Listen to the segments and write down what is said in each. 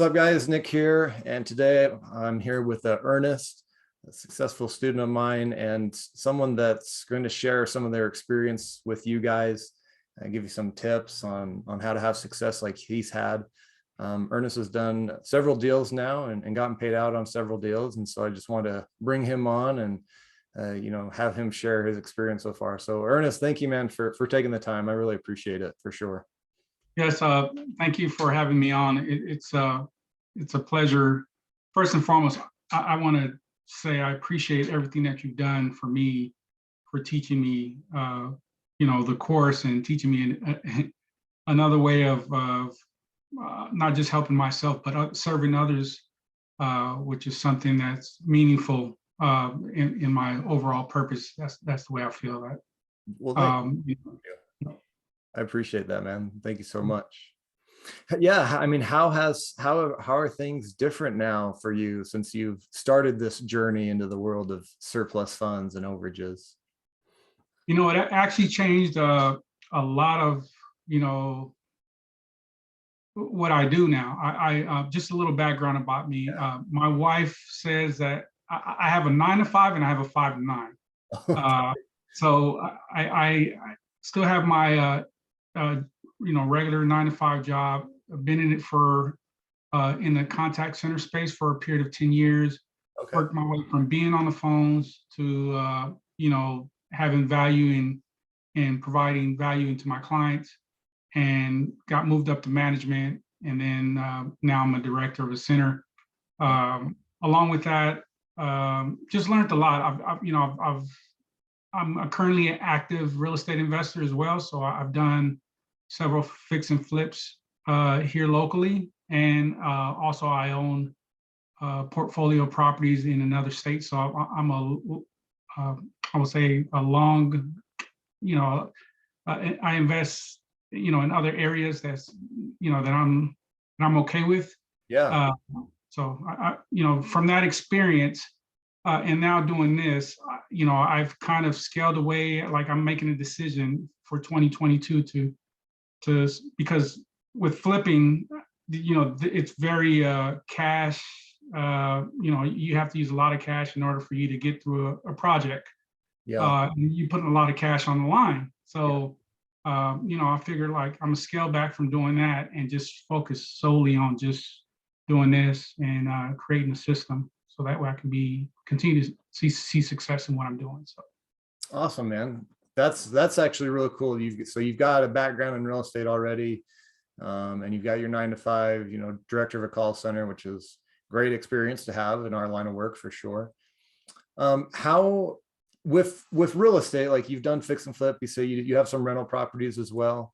What's up, guys? Nick here, and today I'm here with Ernest, a successful student of mine and someone that's going to share some of their experience with you guys and give you some tips on how to have success like he's had. Ernest has done several deals now and gotten paid out on several deals, and so I just want to bring him on and have him share his experience so far. So Ernest, thank you, man, for taking the time. I really appreciate it, for sure. Yes, thank you for having me on. It's a pleasure. First and foremost, I want to say I appreciate everything that you've done for me, for teaching me, the course and teaching me another way of not just helping myself, but serving others, which is something that's meaningful in my overall purpose. That's the way I feel that. Well, I appreciate that, man. Thank you so much. Yeah, I mean, how are things different now for you since you've started this journey into the world of surplus funds and overages? It actually changed a lot of, what I do now. I just a little background about me. My wife says that I have a 9 to 5 and I have a 5 to 9. So I still have my regular 9 to 5 job. I've been in it for in the contact center space for a period of 10 years. Okay. Worked my way from being on the phones to having value and providing value into my clients, and got moved up to management, and then now I'm a director of a center. Along with that, just learned a lot. I'm currently an active real estate investor as well, so I've done several fix and flips here locally, and also I own portfolio properties in another state. So I'm I would say a long, I invest, in other areas that's, that I'm okay with. Yeah. So from that experience, and now doing this, I've kind of scaled away. Like, I'm making a decision for 2022 to because with flipping, it's very cash. You have to use a lot of cash in order for you to get through a project. Yeah. You put a lot of cash on the line. So, I figured, like, I'm gonna scale back from doing that and just focus solely on just doing this and creating a system, so that way I can continue to see success in what I'm doing. So awesome, man. That's actually really cool. You've got a background in real estate already, and you've got your 9 to 5, director of a call center, which is great experience to have in our line of work, for sure. How with real estate, like, you've done fix and flip, you say you have some rental properties as well.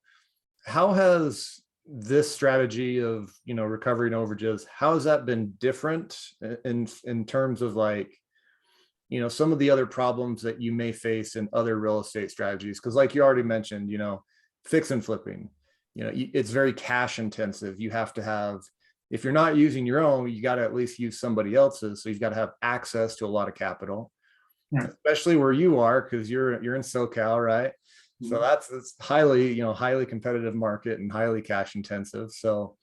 How has this strategy of recovering overages, how has that been different in terms of, like, some of the other problems that you may face in other real estate strategies? Because, like you already mentioned, fix and flipping, it's very cash intensive. You have to have, if you're not using your own, you got to at least use somebody else's. So you've got to have access to a lot of capital, especially where you are, because you're in SoCal, right? So that's highly competitive market and highly cash intensive. So,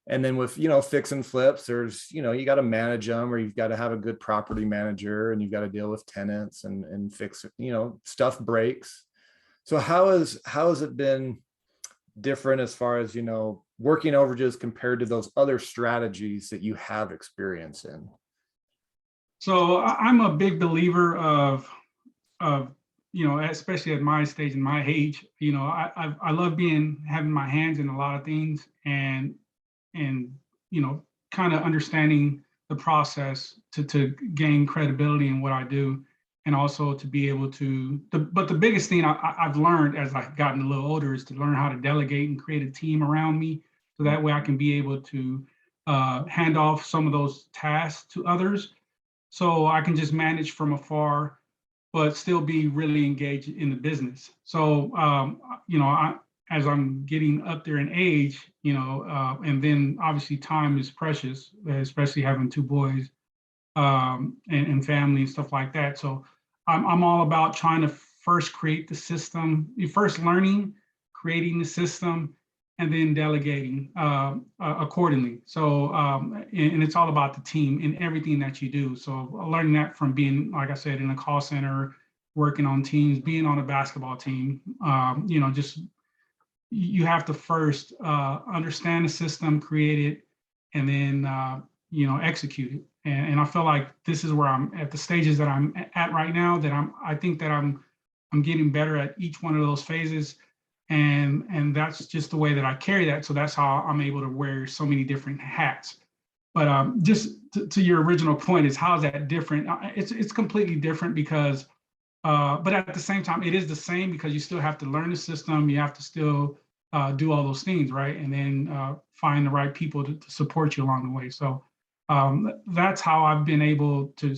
and then with, fix and flips, there's, you got to manage them, or you've got to have a good property manager, and you've got to deal with tenants and fix, stuff breaks. So how has it been different as far as, working overages compared to those other strategies that you have experience in? So I'm a big believer of especially at my stage and my age, I love having my hands in a lot of things, and kind of understanding the process to gain credibility in what I do, and also to be able to. But the biggest thing I've learned as I've gotten a little older is to learn how to delegate and create a team around me, so that way I can be able to hand off some of those tasks to others, so I can just manage from afar, but still be really engaged in the business. So, as I'm getting up there in age, and then obviously time is precious, especially having 2 boys, and family and stuff like that. So I'm all about trying to first create the system, first learning, creating the system, and then delegating accordingly. So, and it's all about the team in everything that you do. So learning that from being, like I said, in a call center, working on teams, being on a basketball team, just you have to first understand the system, create it, and then execute it. And I feel like this is where I'm at the stages that I'm at right now. That I think that I'm getting better at each one of those phases, and that's just the way that I carry that. So that's how I'm able to wear so many different hats. But just to your original point is how is that different? It's completely different because. But at the same time, it is the same because you still have to learn the system. You have to still do all those things, right? And then find the right people to support you along the way. So that's how I've been able to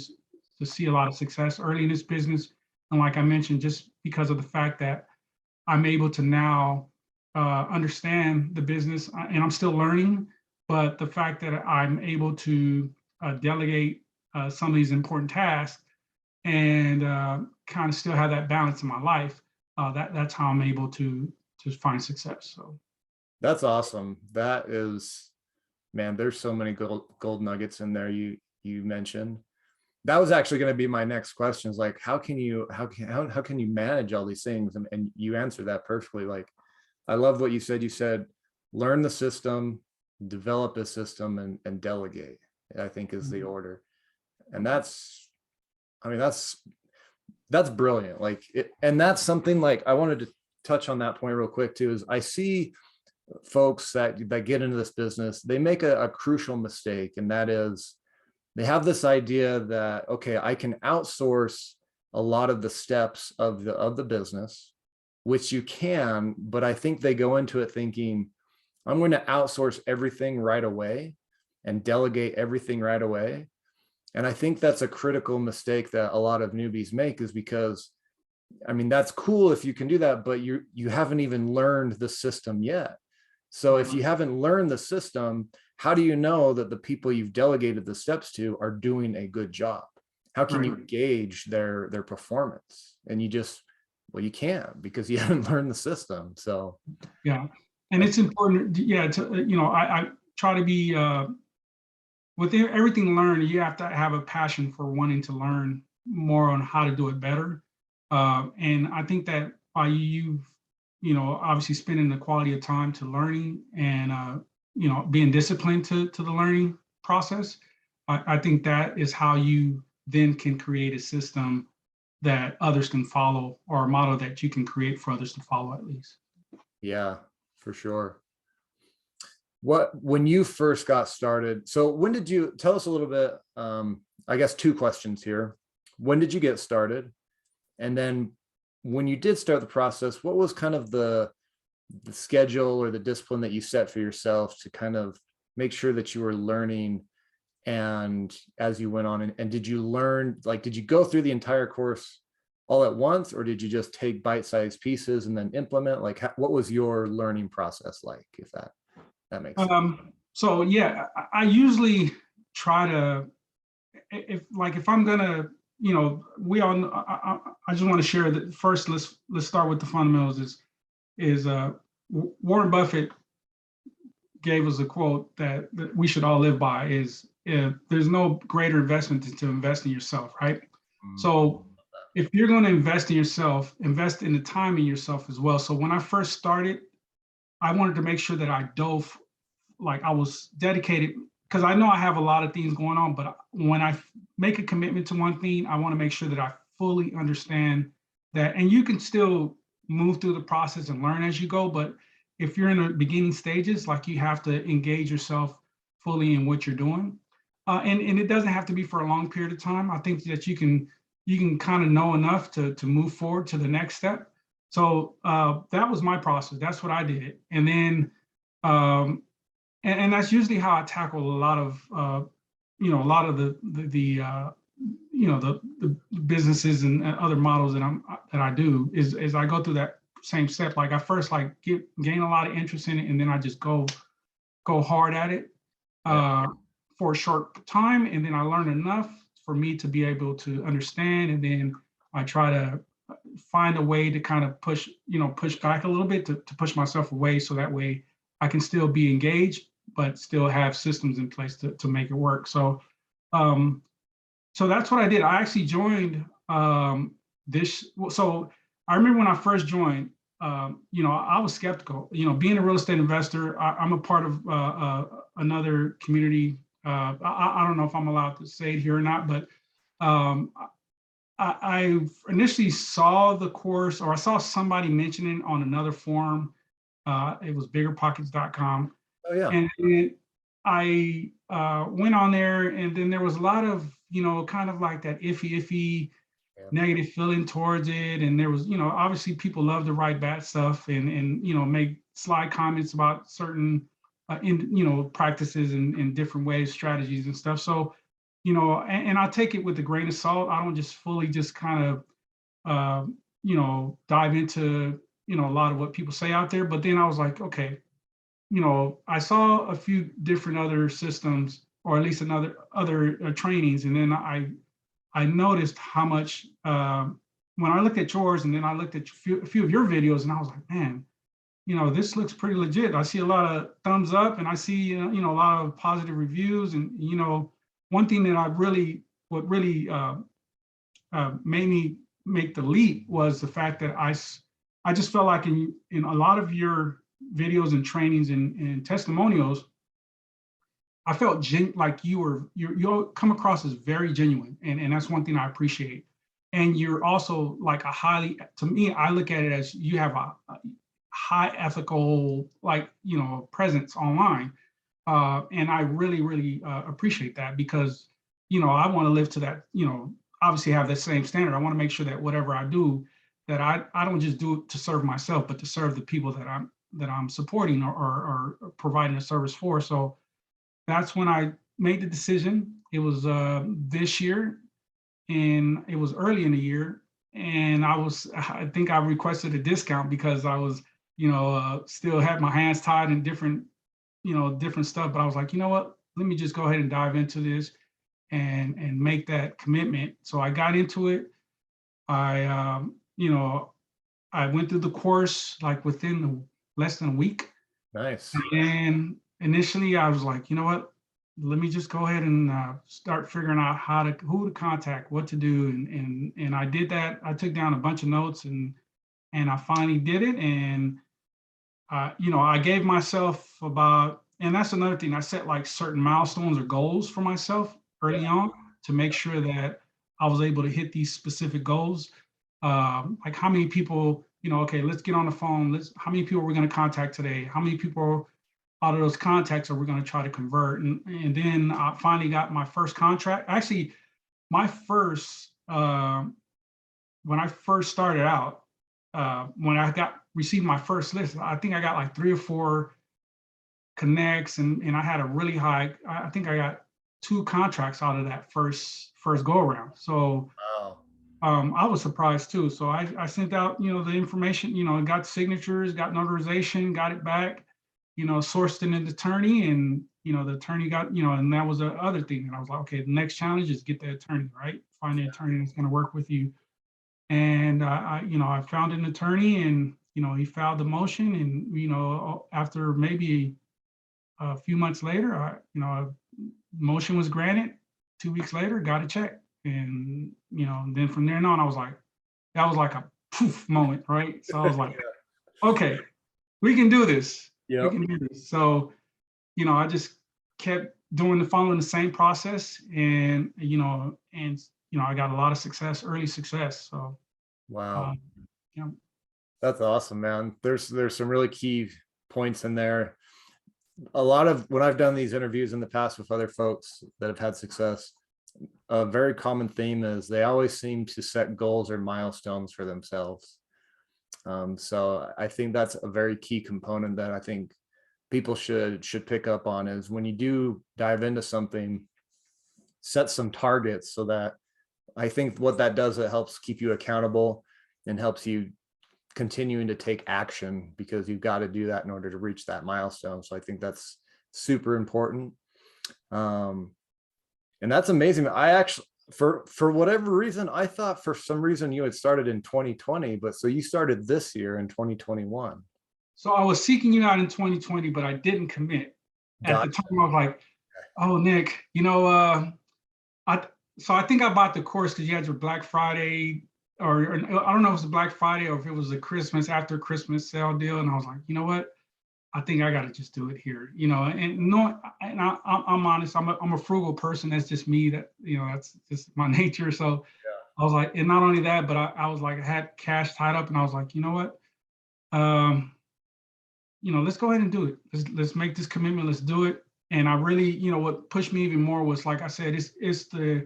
see a lot of success early in this business. And like I mentioned, just because of the fact that I'm able to now understand the business, and I'm still learning, but the fact that I'm able to delegate some of these important tasks and kind of still have that balance in my life, that's how I'm able to find success. So That's awesome. That is, man, there's so many gold nuggets in there you mentioned. That was actually going to be my next question, is like, how can you manage all these things? And you answered that perfectly. Like, I love what you said. You said, learn the system, develop a system, and delegate, I think is the order. And that's brilliant. Like and that's something, like, I wanted to touch on that point real quick too, is I see folks that get into this business, they make a crucial mistake. And that is, they have this idea that, okay, I can outsource a lot of the steps of the business, which you can, but I think they go into it thinking, I'm going to outsource everything right away and delegate everything right away. And I think that's a critical mistake that a lot of newbies make, is because, I mean, that's cool if you can do that, but you haven't even learned the system yet. So if you haven't learned the system, how do you know that the people you've delegated the steps to are doing a good job? How can you gauge their performance? And you can't, because you haven't learned the system. So yeah, and it's important. Yeah, I try to be with everything learned. You have to have a passion for wanting to learn more on how to do it better. And I think that by obviously spending the quality of time to learning and being disciplined to the learning process, I think that is how you then can create a system that others can follow, or a model that you can create for others to follow, at least. yeah, for sure. When you first got started, so when did you tell us a little bit, I guess 2 questions here. When did you get started? And then when you did start the process, what was kind of the schedule or the discipline that you set for yourself to kind of make sure that you were learning, and as you went on, and did you learn, like, did you go through the entire course all at once, or did you just take bite-sized pieces and then implement? Like, what was your learning process like, if that makes sense? So yeah, I usually try to, if I'm gonna, we all, I just want to share that first. Let's start with the fundamentals. Is Warren Buffett gave us a quote that we should all live by, is there's no greater investment than to invest in yourself, right? So if you're going to invest in yourself, invest in the time in yourself as well. So when I first started, I wanted to make sure that I dove, like I was dedicated, because I know I have a lot of things going on, but when I make a commitment to one thing, I want to make sure that I fully understand that. And you can still move through the process and learn as you go, but if you're in the beginning stages, like, you have to engage yourself fully in what you're doing. And it doesn't have to be for a long period of time. I think that you can kind of know enough to move forward to the next step. So that was my process. That's what I did. And then, and that's usually how I tackle a lot of, the businesses and other models that I do, is I go through that same step. Like, I first gain a lot of interest in it, and then I just go hard at it for a short time, and then I learn enough for me to be able to understand, and then I try to find a way to kind of push back a little bit to push myself away, so that way I can still be engaged, but still have systems in place to make it work. So, so that's what I did. I actually joined this. So I remember when I first joined, I was skeptical. Being a real estate investor, I'm a part of another community. I don't know if I'm allowed to say it here or not, but um, I initially saw the course, or I saw somebody mentioning on another forum. It was biggerpockets.com. Oh yeah. And then I went on there, and then there was a lot of, kind of like that iffy Yeah. negative feeling towards it. And there was, obviously people love to write bad stuff and make sly comments about certain, practices and different ways, strategies and stuff. So, and I take it with a grain of salt. I don't just fully just kind of, dive into, a lot of what people say out there. But then I was like, okay, I saw a few different other systems, or at least other trainings, and then I noticed how much when I looked at yours, and then I looked at a few of your videos, and I was like, man, this looks pretty legit. I see a lot of thumbs up, and I see a lot of positive reviews, and one thing that what really made me make the leap was the fact that I just felt like in a lot of your videos and trainings and testimonials, I felt like you come across as very genuine, and that's one thing I appreciate. And you're also like to me, I look at it as you have a high ethical, presence online, and I really appreciate that, because I want to live to that, obviously have the same standard. I want to make sure that whatever I do, that I don't just do it to serve myself, but to serve the people that I'm supporting or providing a service for. So that's when I made the decision. It was this year, and it was early in the year, and I think I requested a discount because I was, still had my hands tied in different, different stuff. But I was like, you know what? Let me just go ahead and dive into this and make that commitment. So I got into it. I I went through the course like within less than a week. Nice. And initially I was like, you know what, let me just go ahead and start figuring out who to contact, what to do. And I did that. I took down a bunch of notes, and I finally did it. And I gave myself and that's another thing, I set like certain milestones or goals for myself early on to make sure that I was able to hit these specific goals. Like how many people, okay, let's get on the phone. How many people we're going to contact today? How many people out of those contacts are we going to try to convert? And then I finally got my first contract. Actually, my first, when I first started out, when I received my first list, I think I got like 3 or 4 connects, and I had a really high, I think I got 2 contracts out of that first go around. So Wow. I was surprised too. So I sent out, the information, got signatures, got notarization, got it back, sourced an attorney, and, the attorney got, and that was the other thing. And I was like, okay, the next challenge is get the attorney, right? Find the attorney that's going to work with you. And I found an attorney, and, he filed the motion, and, after maybe a few months later, a motion was granted. 2 weeks later, got a check. And, then from there on, that was like a poof moment, right? So I was like, okay, we can do this. We Yep. can do this. So, I just kept following the same process, and, I got a lot of success, early success. So, Wow. yeah. That's awesome, man. There's some really key points in there. A lot of when I've done these interviews in the past with other folks that have had success, a very common theme is they always seem to set goals or milestones for themselves. So I think that's a very key component that I think people should pick up on, is when you do dive into something, set some targets, so that I think what that does, it helps keep you accountable and helps you continuing to take action, because you've got to do that in order to reach that milestone. So I think that's super important. And that's amazing. I actually, for whatever reason, I thought for some reason you had started in 2020, but so you started this year in 2021. So I was seeking you out in 2020, but I didn't commit. At the Gotcha. time, I was like, oh, Nick, I so I think I bought the course because you had your Black Friday, or I don't know if it was a Black Friday or if it was a Christmas after Christmas sale deal. And I was like, you know what? I think I got to just do it here, and no, and I'm honest, I'm a frugal person. That's just me. That, that's just my nature. So I was like, and not only that, but I was like, I had cash tied up, and I was like, you know what? Let's go ahead and do it. Let's make this commitment. Let's do it. And I really, what pushed me even more was, like I said, it's the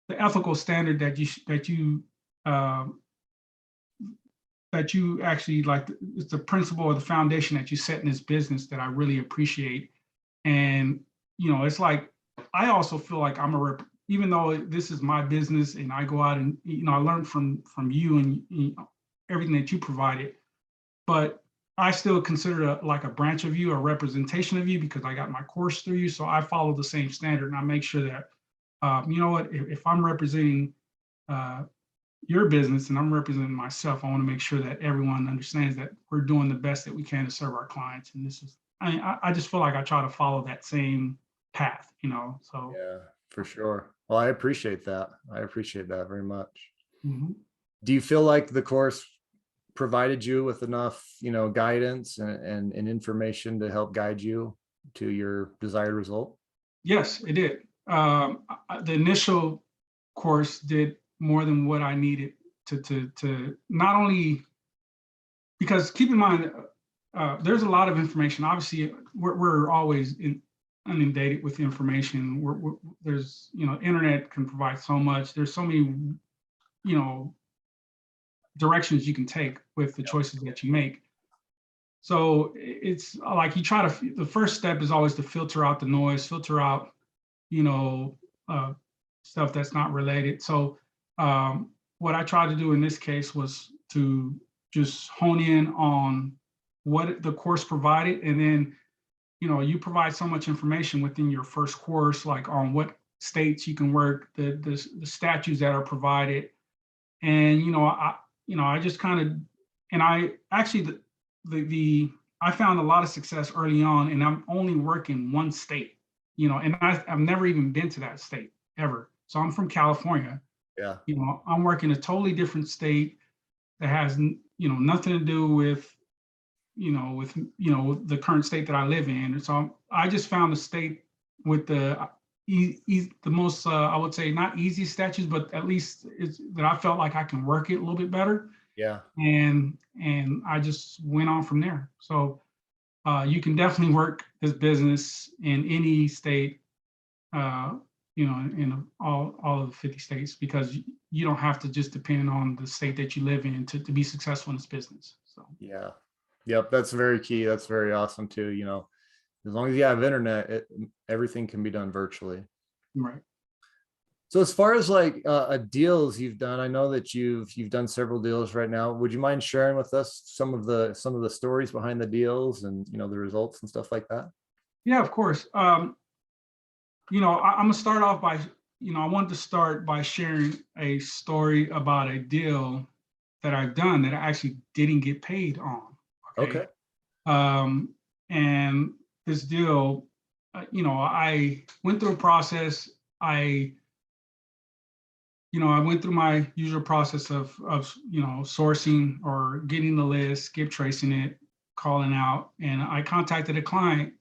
ethical standard um, that you actually, like, it's the principle or the foundation that you set in this business that I really appreciate. And it's like, I also feel like I'm a rep, even though this is my business and I go out and I learn from you and everything that you provided, but I still consider it like a branch of you, a representation of you, because I got my course through you. So I follow the same standard, and I make sure that, if I'm representing your business and I'm representing myself, I want to make sure that everyone understands that we're doing the best that we can to serve our clients. And this is, I just feel like I try to follow that same path, so. Yeah, for sure. Well, I appreciate that. I appreciate that very much. Mhm. Do you feel like the course provided you with enough, guidance and information to help guide you to your desired result? Yes, it did. The initial course did more than what I needed to not only, because keep in mind, there's a lot of information. Obviously, we're always inundated with information. There's, internet can provide so much. There's so many, directions you can take with the choices that you make. So it's like you try to, the first step is always to filter out the noise, filter out, you know, uh, stuff that's not related. So what I tried to do in this case was to just hone in on what the course provided. And then, you provide so much information within your first course, like on what states you can work, the statutes that are provided. And, I just kind of, and I actually, I found a lot of success early on, and I'm only working one state, and I've never even been to that state ever. So I'm from California. Yeah. I'm working a totally different state that has, nothing to do with, the current state that I live in. And so I just found a state with the most, I would say, not easy statutes, but at least it's that I felt like I can work it a little bit better. Yeah. And I just went on from there. So you can definitely work this business in any state, in all of the 50 states, because you don't have to just depend on the state that you live in to be successful in this business. So Yeah. Yep. That's very key. That's very awesome too. As long as you have internet, everything can be done virtually. right. So as far as like deals you've done, I know that you've done several deals right now. Would you mind sharing with us some of the stories behind the deals and the results and stuff like that? Yeah, of course. I'm gonna start off by, I wanted to start by sharing a story about a deal that I've done that I actually didn't get paid on. Okay. And this deal, I went through a process. I went through my usual process of sourcing or getting the list, skip tracing it, calling out, and I contacted a client,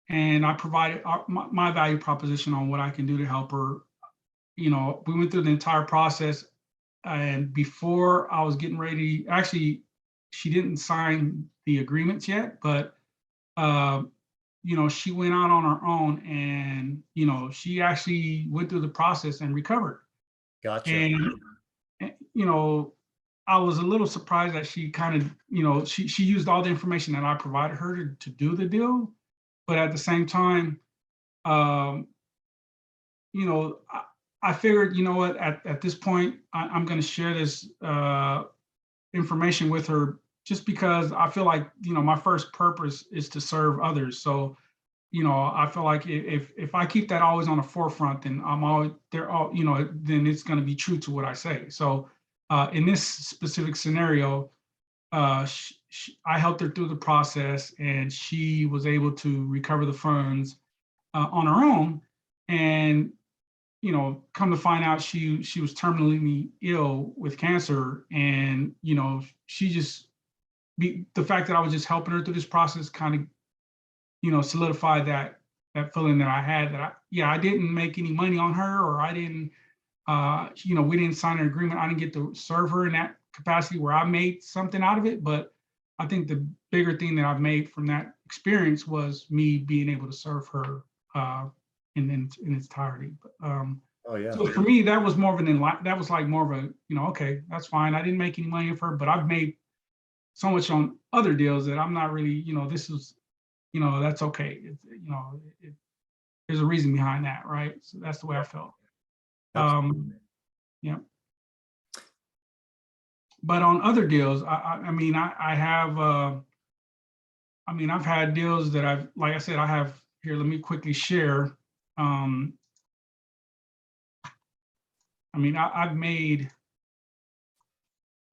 and I provided my value proposition on what I can do to help her. We went through the entire process, and before I was getting ready, actually, she didn't sign the agreements yet, but she went out on her own, and she actually went through the process and recovered. Gotcha. And I was a little surprised that she kind of, she used all the information that I provided her to do the deal, but at the same time, um, I figured, what, at this point, I'm going to share this information with her, just because I feel like, my first purpose is to serve others. So, I feel like if I keep that always on the forefront, then I'm always there. All then it's going to be true to what I say. So, in this specific scenario, I helped her through the process, and she was able to recover the funds on her own. And come to find out, she was terminally ill with cancer, and she just the fact that I was just helping her through this process kind of solidified that feeling that I had, that I didn't make any money on her, or I didn't we didn't sign an agreement. I didn't get to serve her in that capacity where I made something out of it. But I think the bigger thing that I've made from that experience was me being able to serve her in its entirety. But, Oh yeah. so for me, that was more of that was like more of a, okay, that's fine. I didn't make any money of her, but I've made so much on other deals that I'm not really, this is, that's okay. There's a reason behind that, right? So that's the way I felt. Yeah. But on other deals, I mean, I have, I mean, I've had deals that like I said, I have here, let me quickly share. I mean, I've made,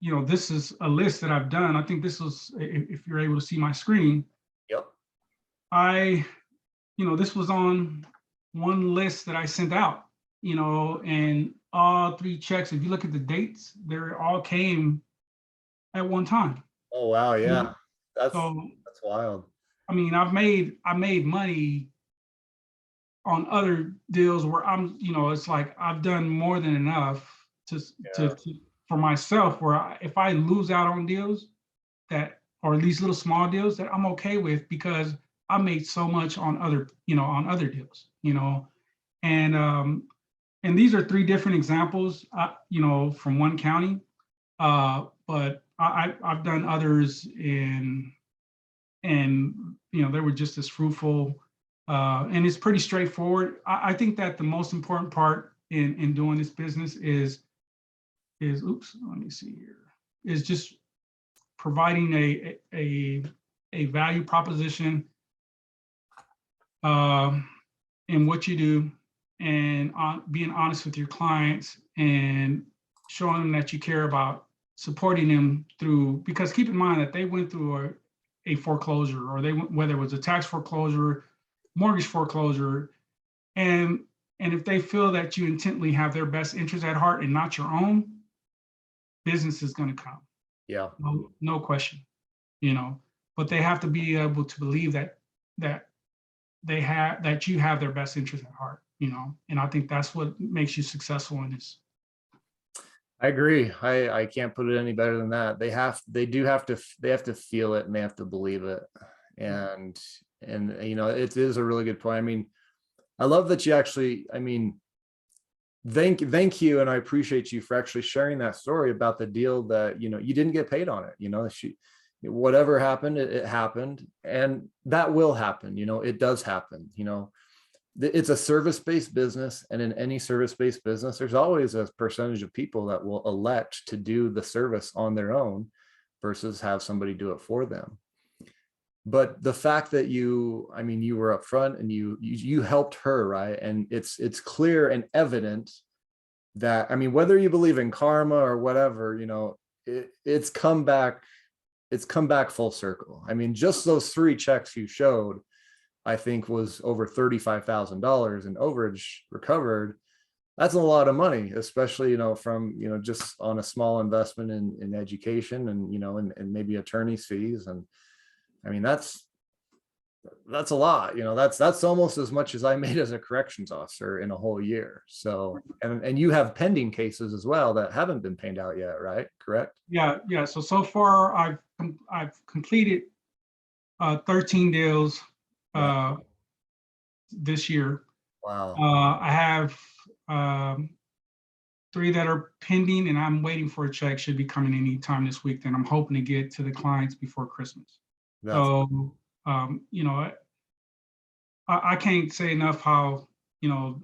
this is a list that I've done. I think this was, if you're able to see my screen. Yep. This was on one list that I sent out, and all 3 checks, if you look at the dates, they all came at one time. Oh wow, yeah. That's wild. I mean, I made money on other deals where it's like I've done more than enough to for myself, where if I lose out on deals or these little small deals, that I'm okay with, because I made so much on other deals, and these are 3 different examples, from one county, but I've done others and they were just as fruitful, and it's pretty straightforward. I think that the most important part in doing this business is let me see here, is just providing a value proposition in what you do, and being honest with your clients, and showing them that you care about supporting them through, because keep in mind that they went through a foreclosure, or whether it was a tax foreclosure, mortgage foreclosure, and if they feel that you intently have their best interest at heart and not your own, business is going to come. Yeah. No question, but they have to be able to believe that you have their best interest at heart, and I think that's what makes you successful in this. I agree. I can't put it any better than that. They have to feel it, and they have to believe it. And it is a really good point. I mean, I love that you actually, I mean, thank you. And I appreciate you for actually sharing that story about the deal that, you didn't get paid on it. Whatever happened, it happened, and that will happen. It does happen. It's a service-based business, and in any service-based business, there's always a percentage of people that will elect to do the service on their own versus have somebody do it for them. But the fact that you were upfront and you helped her, right? And it's clear and evident that, whether you believe in karma or whatever, it's come back full circle. Just those 3 checks you showed, I think, was over $35,000 in overage recovered. That's a lot of money, especially, from, just on a small investment in education and, and maybe attorney's fees. And that's a lot, that's almost as much as I made as a corrections officer in a whole year. So, and you have pending cases as well that haven't been paid out yet, right? Correct? Yeah. So far I've completed 13 deals this year. Wow. I have 3 that are pending, and I'm waiting for a check. Should be coming anytime this week. Then I'm hoping to get to the clients before Christmas. So, I can't say enough how,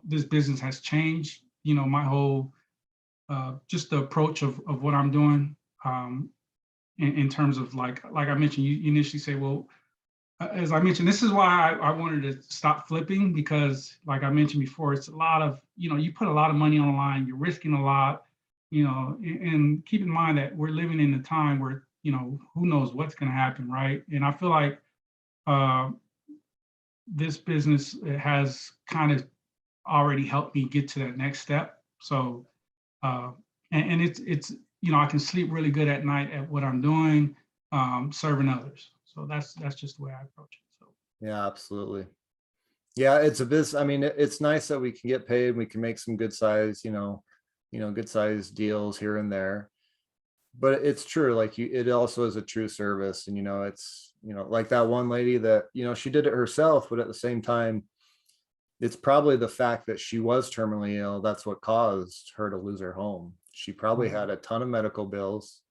this business has changed, my whole, just the approach of what I'm doing, in terms of like I mentioned, you initially say, well, as I mentioned, this is why I wanted to stop flipping, because like I mentioned before, it's a lot of, you put a lot of money on the line, you're risking a lot, and keep in mind that we're living in a time where who knows what's going to happen, right? And I feel like uh, this business has kind of already helped me get to that next step. So, uh, and it's I can sleep really good at night at what I'm doing, serving others. So that's just the way I approach it. So Yeah, absolutely. Yeah, it's a business. I mean, it's nice that we can get paid. We can make some good size, good size deals here and there. But it's true, like it also is a true service. And, it's, like that one lady that, she did it herself, but at the same time, it's probably the fact that she was terminally ill. That's what caused her to lose her home. She probably had a ton of medical bills,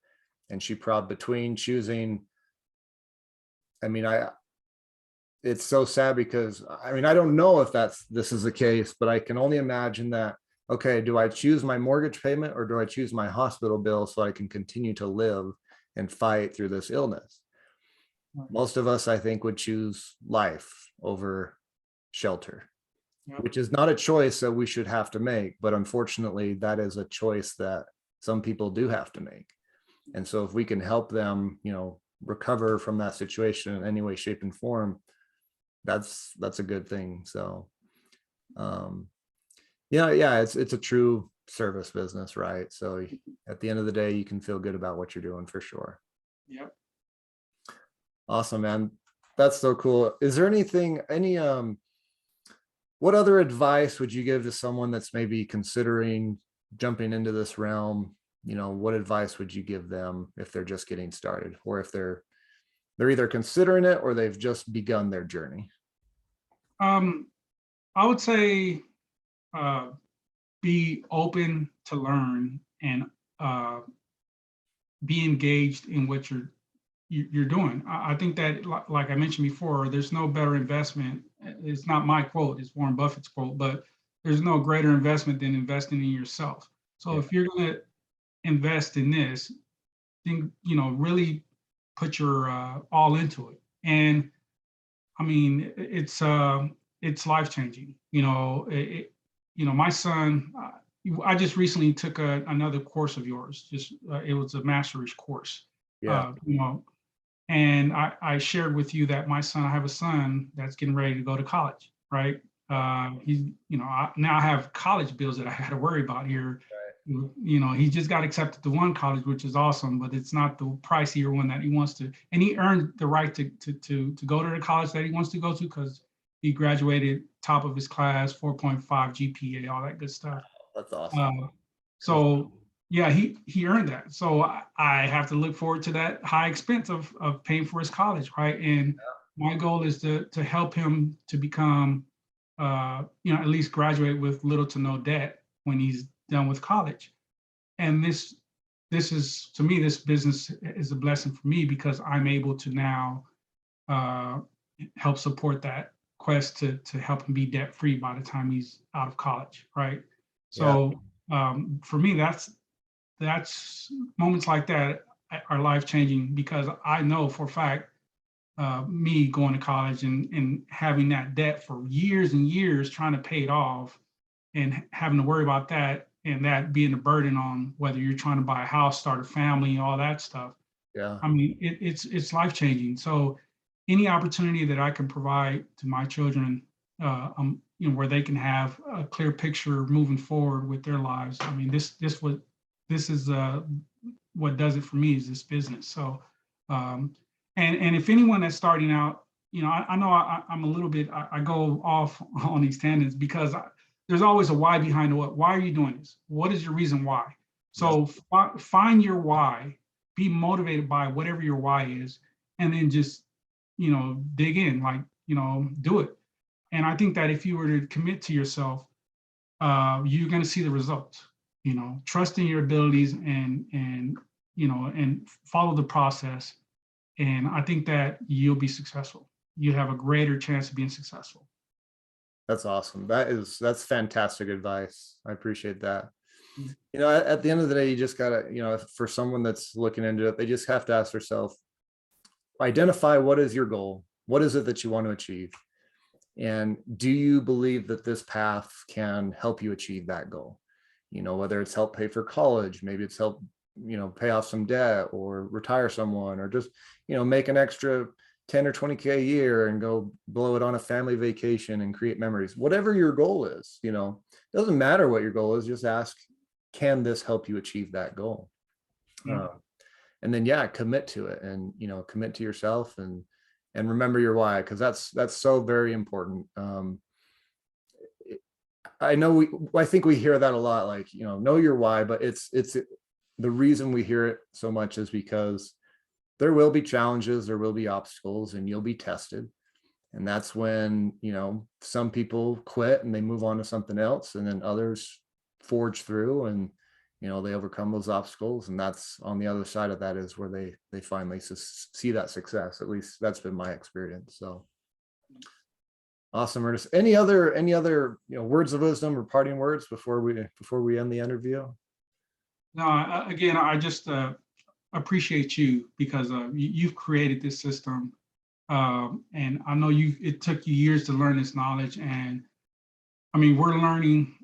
and she probably between choosing, I mean, it's so sad because I mean, I don't know if this is the case, but I can only imagine that, okay, do I choose my mortgage payment or do I choose my hospital bill so I can continue to live and fight through this illness? Most of us, I think, would choose life over shelter, which is not a choice that we should have to make. But unfortunately, that is a choice that some people do have to make. And so if we can help them, recover from that situation in any way, shape, and form, that's a good thing. So yeah, it's a true service business, right? So at the end of the day, you can feel good about what you're doing for sure. Yep. Awesome, man. That's so cool. Is there what other advice would you give to someone that's maybe considering jumping into this realm? What advice would you give them if they're just getting started, or if they're either considering it or they've just begun their journey? I would say be open to learn and be engaged in what you're doing. I think that, like I mentioned before, there's no better investment. It's not my quote, it's Warren Buffett's quote, but there's no greater investment than investing in yourself. So if you're going to invest in this, then, really put your all into it. And I mean, it's life-changing. My son, I just recently took another course of yours. It was a master's course. Yeah. And I shared with you that I have a son that's getting ready to go to college, right? Now I have college bills that I had to worry about here. He just got accepted to one college, which is awesome, but it's not the pricier one that he wants to. And he earned the right to go to the college that he wants to go to because he graduated top of his class, 4.5 GPA, all that good stuff. That's awesome. So yeah, he earned that. So I have to look forward to that high expense of paying for his college, right? And my goal is to help him to become, at least graduate with little to no debt when he's done with college. And this is, to me, this business is a blessing for me because I'm able to now help support that quest to help him be debt free by the time he's out of college, right? So for me, that's moments like that are life changing because I know for a fact me going to college and having that debt for years and years trying to pay it off and having to worry about that and that being a burden on whether you're trying to buy a house, start a family, all that stuff. Yeah. I mean, it's life changing. So any opportunity that I can provide to my children, where they can have a clear picture moving forward with their lives. I mean, this is what does it for me is this business. So, and if anyone that's starting out, I know I'm a little bit, I go off on these tangents because there's always a why behind the what. Why are you doing this? What is your reason why? So find your why, be motivated by whatever your why is, and then just, dig in, do it. And I think that if you were to commit to yourself, you're going to see the results. Trust in your abilities and follow the process. And I think that you'll be successful. You have a greater chance of being successful. That's awesome. That's fantastic advice. I appreciate that. At the end of the day, you just gotta, for someone that's looking into it, they just have to ask themselves, identify what is your goal? What is it that you want to achieve? And do you believe that this path can help you achieve that goal? Whether it's help pay for college, maybe it's help pay off some debt or retire someone, or just, make an extra 10 or 20K a year and go blow it on a family vacation and create memories. Whatever your goal is, doesn't matter what your goal is, just ask, can this help you achieve that goal? Yeah. And then, yeah, commit to it, and, commit to yourself, and remember your why, because that's so very important. I think we hear that a lot, like, know your why, but it's the reason we hear it so much is because there will be challenges, there will be obstacles, and you'll be tested. And that's when, some people quit and they move on to something else, and then others forge through, and, they overcome those obstacles. And that's on the other side of that is where they finally see that success. At least that's been my experience. So awesome, Ernest. Any other words of wisdom or parting words before we end the interview? No, again, I just appreciate you, because you've created this system, and I know it took you years to learn this knowledge, and I mean, we're learning.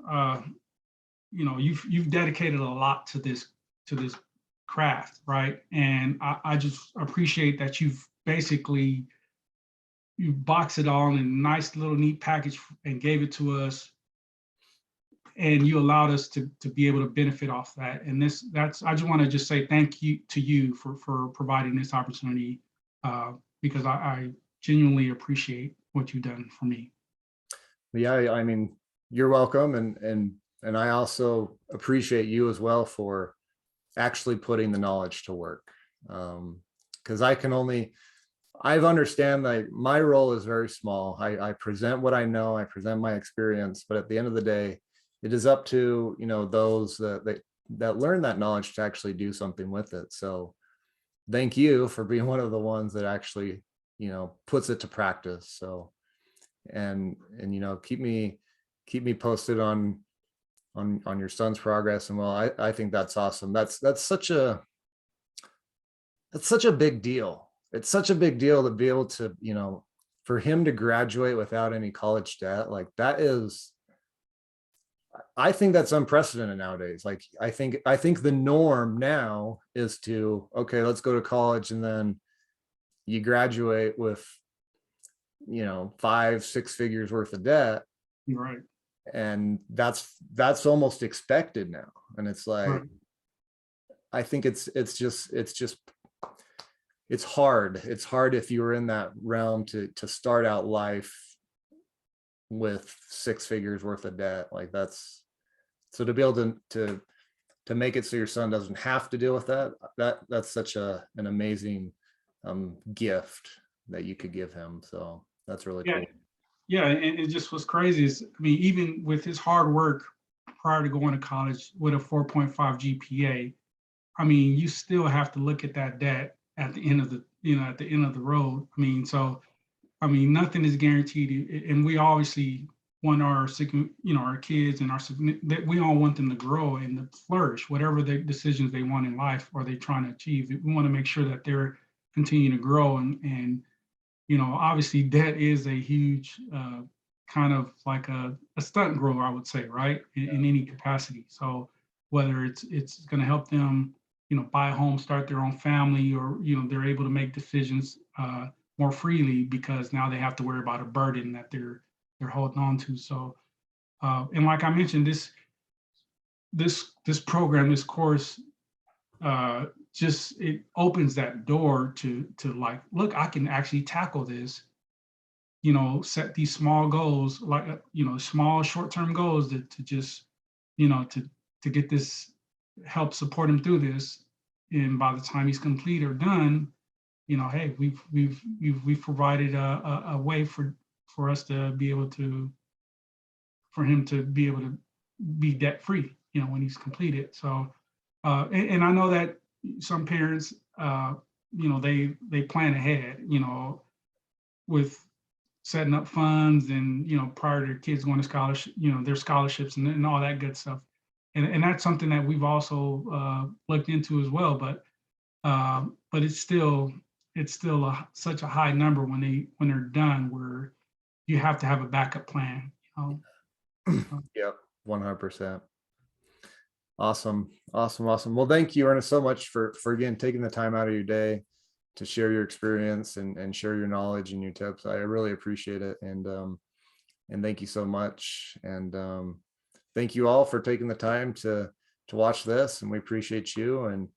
You've dedicated a lot to this craft, right? And I just appreciate that you box it all in a nice little neat package and gave it to us, and you allowed us to be able to benefit off that. And I just want to just say thank you to you for providing this opportunity, because I genuinely appreciate what you've done for me. Yeah, I mean, you're welcome, and I also appreciate you as well for actually putting the knowledge to work, because I've understand that my role is very small. I present what I know, I present my experience, but at the end of the day, it is up to, those that learn that knowledge to actually do something with it. So thank you for being one of the ones that actually, puts it to practice. So, and keep me posted on your son's progress. And well, I think that's awesome. That's such a big deal. It's such a big deal to be able to, for him to graduate without any college debt. Like, I think that's unprecedented nowadays. Like, I think the norm now is to, okay, let's go to college, and then you graduate with, 5-6 figures worth of debt. Right. And that's almost expected now. And it's like, Right. I think it's hard. It's hard if you were in that realm to start out life with 6 figures worth of debt. Like, that's, so to be able to make it so your son doesn't have to deal with that's such an amazing gift that you could give him. So that's really cool. Yeah, and it just was crazy is, I mean, even with his hard work prior to going to college with a 4.5 GPA, I mean, you still have to look at that debt at the end of the road. I mean, so, I mean, nothing is guaranteed, and we obviously want our kids and that we all want them to grow and to flourish, whatever the decisions they want in life or they're trying to achieve. We want to make sure that they're continuing to grow, and obviously debt is a huge kind of like a stunt grower, I would say, right? In any capacity. So whether it's going to help them, buy a home, start their own family, or, they're able to make decisions more freely because now they have to worry about a burden that they're holding on to. So, and like I mentioned, this program, this course, just it opens that door to like, look, I can actually tackle this. Set these small goals, like small short-term goals to just to get this, help support him through this, and by the time he's complete or done, hey, we've provided a way for us to be able to, for him to be able to be debt free, when he's completed. So, and I know that some parents, they plan ahead, with setting up funds and, prior to kids going to scholarship, their scholarships and all that good stuff. And that's something that we've also looked into as well. But it's still such a high number when they're done, where you have to have a backup plan. Yep, 100%. Awesome. Awesome. Awesome. Well, thank you, Ernest, so much for again, taking the time out of your day to share your experience and share your knowledge and your tips. I really appreciate it. And thank you so much. And thank you all for taking the time to watch this, and we appreciate you. And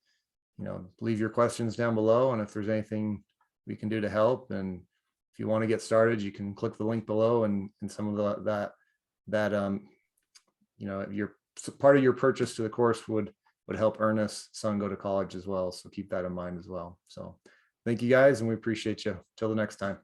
leave your questions down below, and if there's anything we can do to help, and if you want to get started, you can click the link below, and some of that your part of your purchase to the course would help Ernest's son go to college as well. So keep that in mind as well. So thank you guys, and we appreciate you. Till the next time.